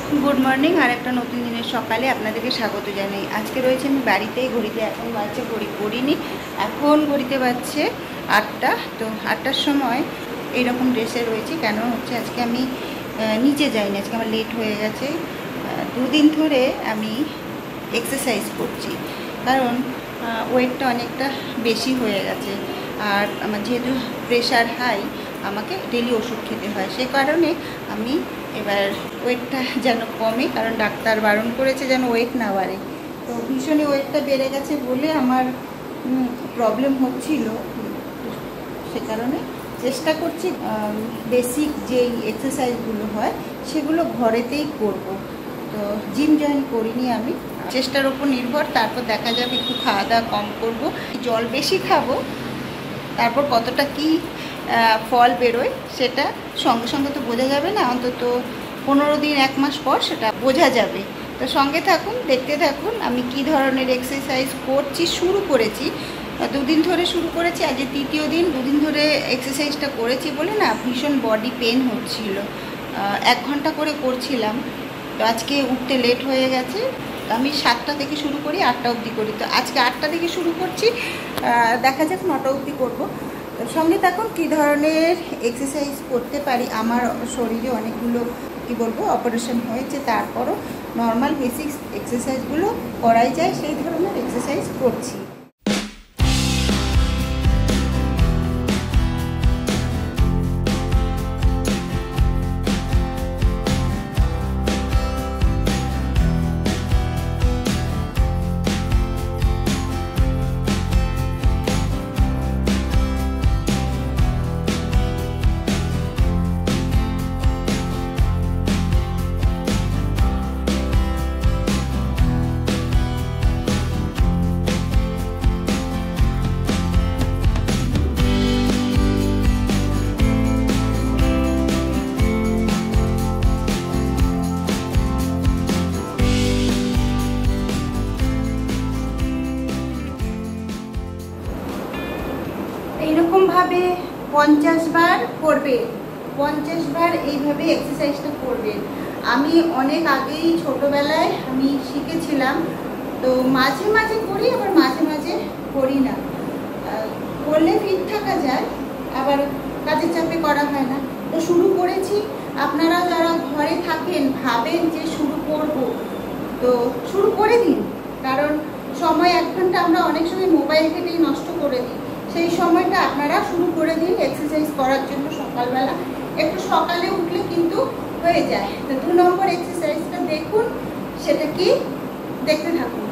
Good morning और एक नतून दिन सकाले आपनादेरके स्वागत जानाई। आज के रयेछि आमि बाड़ीते घड़ीते एखन बाजছে घड़ी पड़िनी एखन घड़ीते बाजছে 8टा। तो 8टार समय एरकम ड्रेसे रयेछि केन होच्छे आज के आमि नीचे जाइनि, आज के आमार लेट हये गेছে। दुदिन धरे आमि एक्सारसाइज करछि कारण वेटटा अनेकटा बेशी हये गेছে और आमार जेहेतु प्रेसार हाई আমাকে ডেলি ওষুধ খেতে হয়, সে কারণে আমি এবার ওয়েটটা যেন কমে, কারণ ডাক্তার বারণ করেছে যেন ওয়েট না বাড়ে। তো ভীষণই ওয়েটটা বেড়ে গেছে বলে আমার প্রবলেম হচ্ছিল, সে কারণে চেষ্টা করছি বেসিক যেই এক্সারসাইজগুলো হয় সেগুলো ঘরেতেই করব। তো জিম জয়েন করিনি আমি, চেষ্টার উপর নির্ভর, তারপর দেখা যাবে। একটু খাওয়া দাওয়া কম করব, জল বেশি খাবো, তারপর কতটা কি ফল বেরোয় সেটা সঙ্গে সঙ্গে তো বোঝা যাবে না, অন্তত 15 দিন 1 মাস পর সেটা বোঝা যাবে। তো সঙ্গে থাকুন, দেখতে থাকুন আমি কি ধরনের এক্সারসাইজ করছি। শুরু করেছি 2 দিন ধরে শুরু করেছি, আজ 3য় দিন। 2 দিন ধরে এক্সারসাইজটা করেছি বলে না ভীষণ বডি পেন হচ্ছিল, 1 ঘন্টা করে করছিলাম। তো আজকে উঠতে লেট হয়ে গেছে, আমি 7টা থেকে শুরু করি, 8টা অবধি করি। তো আজকে 8টা থেকে শুরু করছি, দেখা যাক 9টা অবধি করবো। তো সঙ্গে থাকুন কী ধরনের এক্সারসাইজ করতে পারি। আমার শরীরে অনেকগুলো কি বলবো অপারেশন হয়েছে, তারপরও নর্মাল বেসিক এক্সারসাইজগুলো করাই যায়, সেই ধরনের এক্সারসাইজ করছি। এইরকমভাবে 50 বার করবে, 50 বার এইভাবে এক্সারসাইজটা করবে। আমি অনেক আগেই ছোটোবেলায় আমি শিখেছিলাম, তো মাঝে মাঝে করি আবার মাঝে মাঝে করি না। করলে ফিট থাকা যায়, আবার কাজের চাপে করা হয় না। তো শুরু করেছি, আপনারা যারা ঘরে থাকেন ভাবেন যে শুরু করব, তো শুরু করে দিন, কারণ সময় 1 ঘন্টা আমরা অনেক সময় মোবাইল ঘেটেই নষ্ট করে দিই। সেই সময়টা আপনারা শুরু করে দিন এক্সারসাইজ করার জন্য। সকালবেলা একটু সকালে উঠলে কিন্তু হয়ে যায়। তো 2 নম্বর এক্সারসাইজটা দেখুন, সেটা কি দেখতে থাকুন।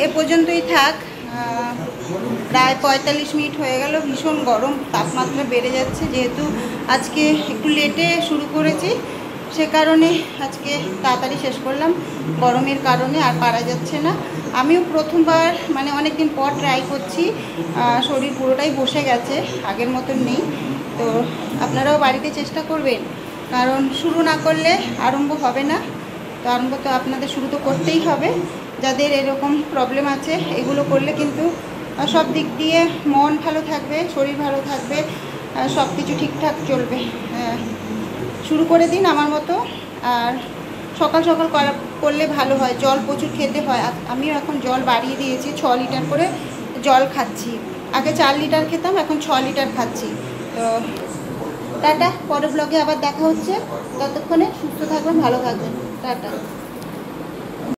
এ পর্যন্তই থাক। প্রায় 45 মিনিট হয়ে গেল। ভীষণ গরম, তাপমাত্রা বেড়ে যাচ্ছে। যেহেতু আজকে একটু লেটে শুরু করেছি, সে কারণে আজকে তাড়াতাড়ি শেষ করলাম। গরমের কারণে আর পারা যাচ্ছে না। আমিও প্রথমবার মানে অনেক দিন পর ট্রাই করছি। শরীর পুরোটাই বসে গেছে, আগের মতন নেই। তো আপনারাও বাড়িতে চেষ্টা করবেন, কারণ শুরু না করলে আরম্ভ হবে না। তো আরম্ভ তো আপনাদের শুরু তো করতেই হবে। যাদের এরকম প্রবলেম আছে, এগুলো করলে কিন্তু সব দিক দিয়ে মন ভালো থাকবে, শরীর ভালো থাকবে, সব কিছু ঠিকঠাক চলবে। শুরু করে দিন আমার মতো। আর সকাল সকাল করলে ভালো হয়। জল প্রচুর খেতে হয়। আমিও এখন জল বাড়িয়ে দিয়েছি, 6 লিটার করে জল খাচ্ছি। আগে 4 লিটার খেতাম, এখন 6 লিটার খাচ্ছি। তো টাটা, পরের ব্লগে আবার দেখা হচ্ছে। ততক্ষণে সুস্থ থাকবেন, ভালো থাকবেন। টাটা।